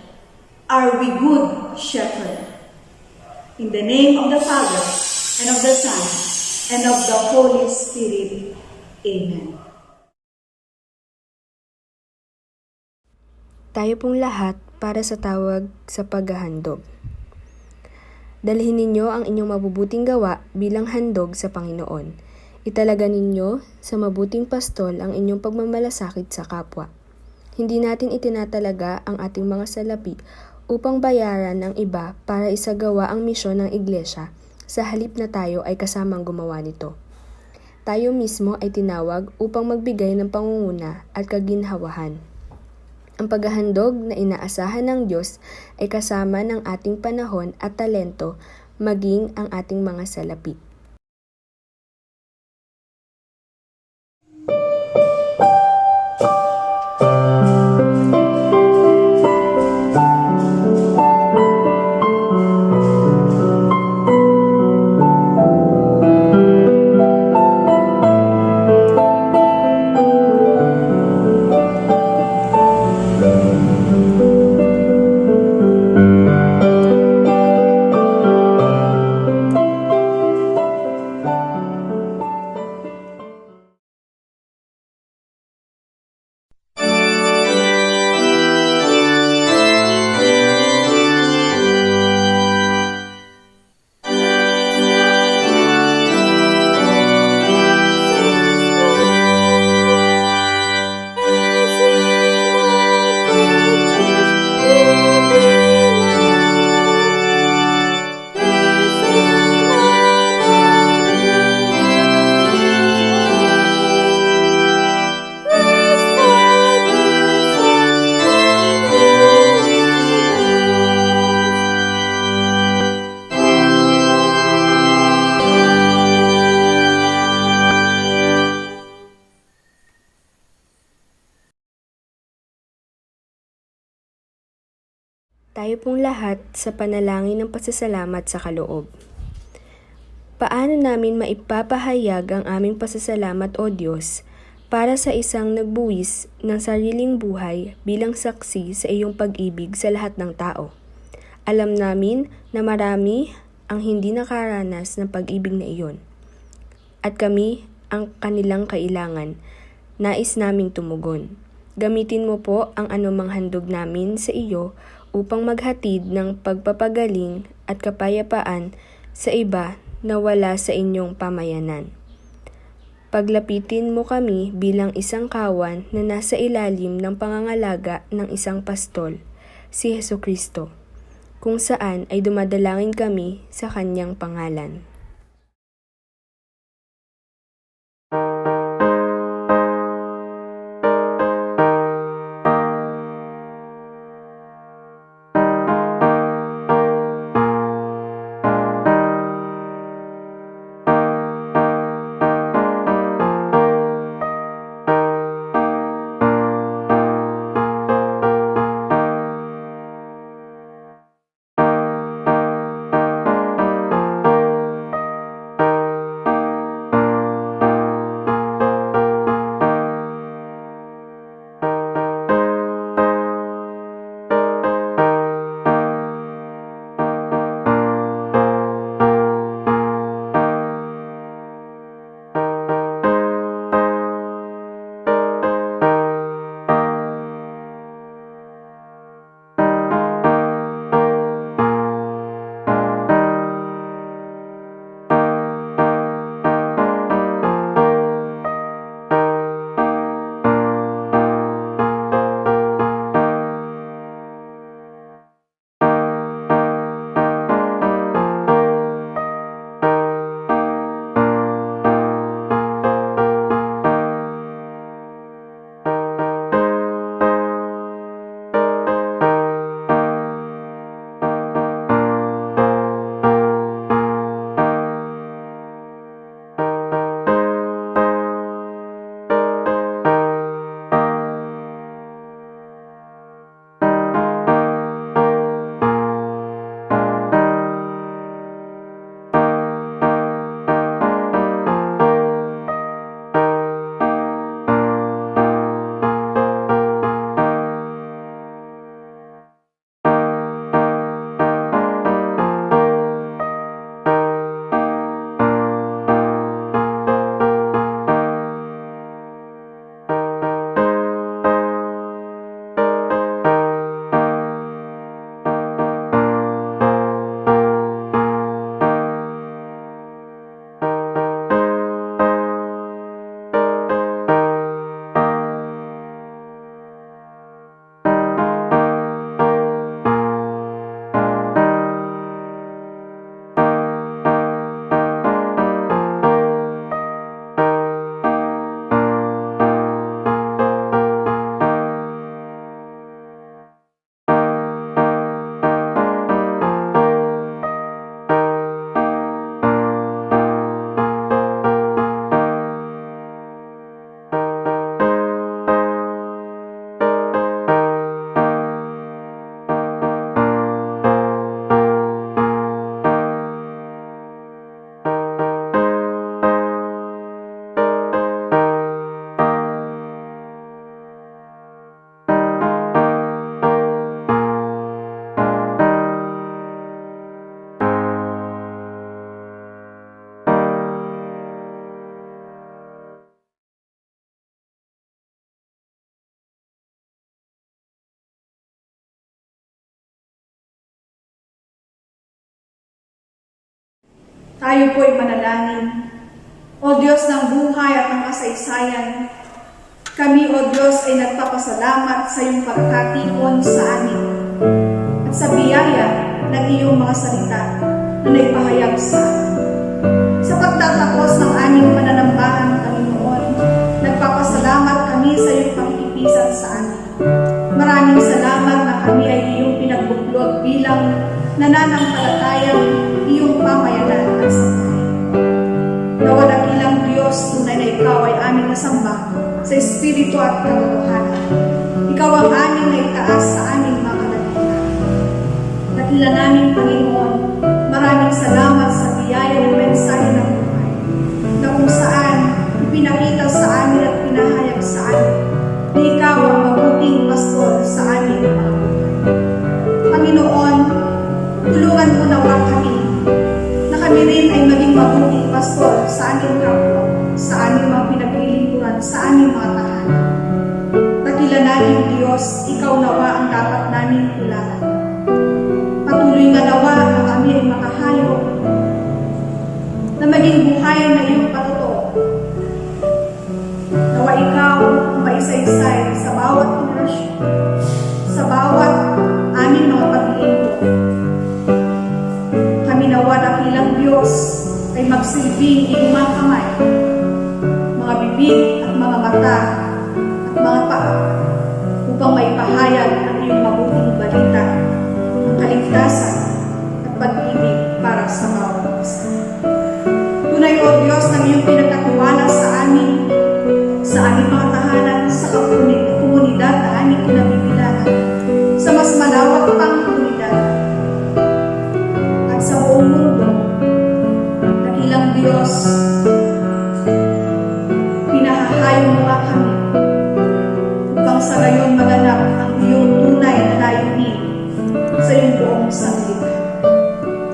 Are we good shepherd? In the name of the Father, and of the Son, and of the Holy Spirit. Amen. Tayo pong lahat para sa tawag sa paghahandog. Dalhin ninyo ang inyong mabubuting gawa bilang handog sa Panginoon. Italaga ninyo sa mabuting pastol ang inyong pagmamalasakit sa kapwa. Hindi natin itinatalaga ang ating mga salapi upang bayaran ng iba para isagawa ang misyon ng iglesia, sa halip na tayo ay kasamang gumawa nito. Tayo mismo ay tinawag upang magbigay ng pangunguna at kaginhawahan. Ang paghahandog na inaasahan ng Diyos ay kasama ng ating panahon at talento, maging ang ating mga salapi. Tayo pong lahat sa panalangin ng pasasalamat sa kaloob. Paano namin maipapahayag ang aming pasasalamat o Diyos para sa isang nagbuwis ng sariling buhay bilang saksi sa iyong pag-ibig sa lahat ng tao? Alam namin na marami ang hindi nakaranas ng pag-ibig na iyon. At kami ang kanilang kailangan. Nais naming tumugon. Gamitin mo po ang anumang handog namin sa iyo upang maghatid ng pagpapagaling at kapayapaan sa iba na wala sa inyong pamayanan. Paglapitin mo kami bilang isang kawan na nasa ilalim ng pangangalaga ng isang pastol, si Hesukristo, kung saan ay dumadalangin kami sa kanyang pangalan. Tayo po'y manalangin. O Diyos ng buhay at ng kasaysayan, kami, O Diyos, ay nagpapasalamat sa iyong pagkation sa amin at sa biyaya ng iyong mga salita na naipahayag sa amin. Sa pagtatapos ng aming mananambahan, Panginoon, nagpapasalamat kami sa iyong pakikipisan sa amin. Maraming salamat na kami ay iyong pinagbuklod bilang nananampalatayang iyong pamayanan at sabay. Nawa dakilang Diyos, tunay na ikaw ay aming nasamba sa espiritu at katotohanan. Ikaw ang aming naitaas sa aming mga kalagitnaan. Dakila namin, Panginoon, maraming salamat sa biyaya ng mensahe ng buhay, na kung saan ipinakita sa amin at pinahayag sa amin na ikaw ang mabuting pastor sa aming mga buhay. Panginoon, tulungan mo nawa kami na kami rin ay maging mabuting pastor sa aming kapwa, sa aming mga pinaglilingkuran, sa aming mga tahanan. Dakila namin, Diyos, ikaw nawa ang dapat namin tularan. Patuloy nga nawa na kami ay makahayo na maging buhay na iyong patotoo. Nawa ikaw ang maisaysay sa bawat henerasyon, sa bawat aming mga pag-iinto. Kami nawa dakilang Diyos ay magsilbing iyong mga kamay, mga bibig at mga mata at mga paa upang maipahayag ang iyong mabuting balita, ang kaligtasan at pag-ibig para sa bawat isa. Tunay, O Diyos, ng iyong pinagkatiwala sa aming mga tahanan, sa komunidad na aming kinabibilangan, sa mas malawak pang komunidad, at sa buong mundo. Dakilang Diyos, pinahahayo mo nga kami upang sa gayon maganap ang iyong tunay na layunin sa iyong buong sanlibutan.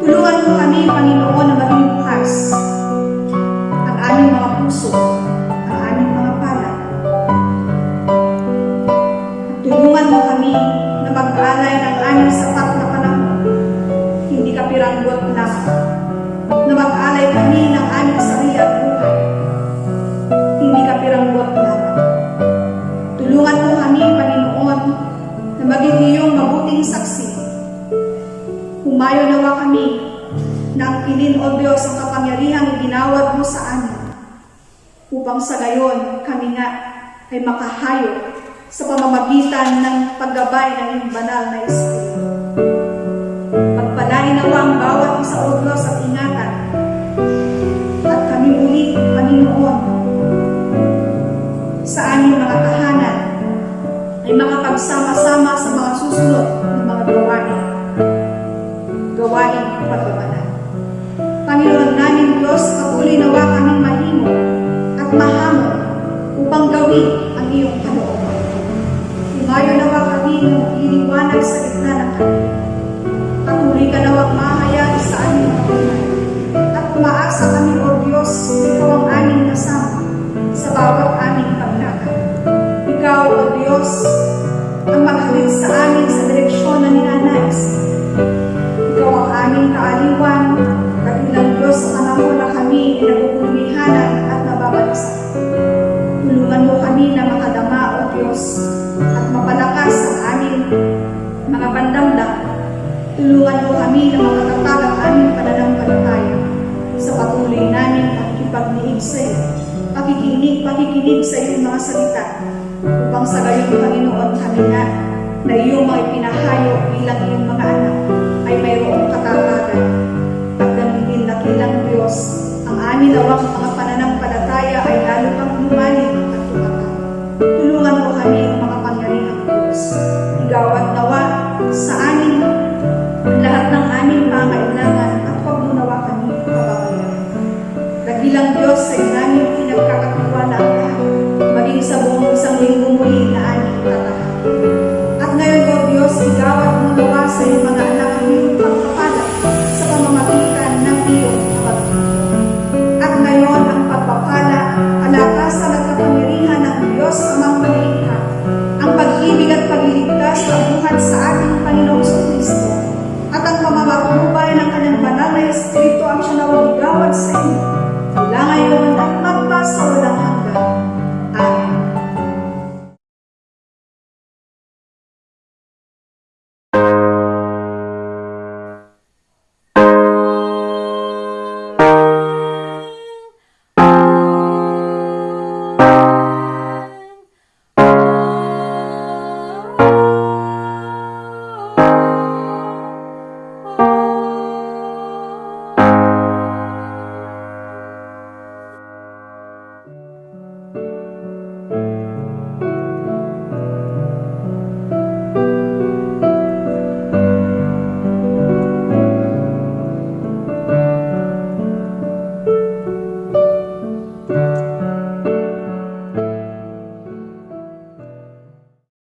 Tulungan mo kami, Panginoon, na maging bukas ang aming mga puso, ang aming mga palad. At tulungan mo kami na mag-alay ng aming sapat na panahon, hindi kapiranggot lamang, na mag-alay kami ng aming sarili at buhay, hindi kapiranggot lamang. Tulungan mo kami, Panginoon, na maging iyong mabuting saksi. Humayo nawa kami na angkinin, O Diyos, ang kapangyarihang iginawad mo sa amin, upang sa gayon kami nga ay makahayo sa pamamagitan ng paggabay ng iyong banal na Espiritu. Pagpalain nawa ang bawat isa, O Diyos, at ingatan. At kami muli, Panginoon, sa aming mga tahanan ay makapagsama-sama sa mga susunod na mga gawain pagbabalan. Panginoon namin, Diyos, patuloy nawa kaming mahimo at mahamon upang gawin ang iyong kalooban. Humayo nawa kami na magliliwanag sa gitna ng kami. Patuloy ka nawa mahayag sa aming mga buhay. At umaasa kami, O Diyos, ikaw ang aming kasama sa bawat aming paglakad. Ikaw, O Diyos, ang maghatid sa amin sa direksyon na ninanais. Ikaw ang aming kaaliwan, dakilang Diyos, sa panahon na kami ay nagpupulmihanan at nababalisan. Tulungan mo kami na makadama, O Diyos, at mapalakas ang aming mga pandamdam. Tulungan mo kami na makatatag ang aming pananampalataya sa patuloy namin pakikipagniig sa iyo, pakikinig sa iyong mga salita, upang sa gayon, Panginoon, kami nga na iyong mga ipinahayo bilang iyong mga anak ay mayroong katatagan. At ganun din, dakilang Diyos, ang amin nawang mga pananampalataya ay lalo pang lumalim at tumatag. Tulungan mo kami, mga pangyarihang Diyos. Igawad nawa sa amin lahat ng aming pangailangan at huwag mo nawa kami pababayaan. Dakilang Diyos, sa iyo namin pinagkakatiwalaan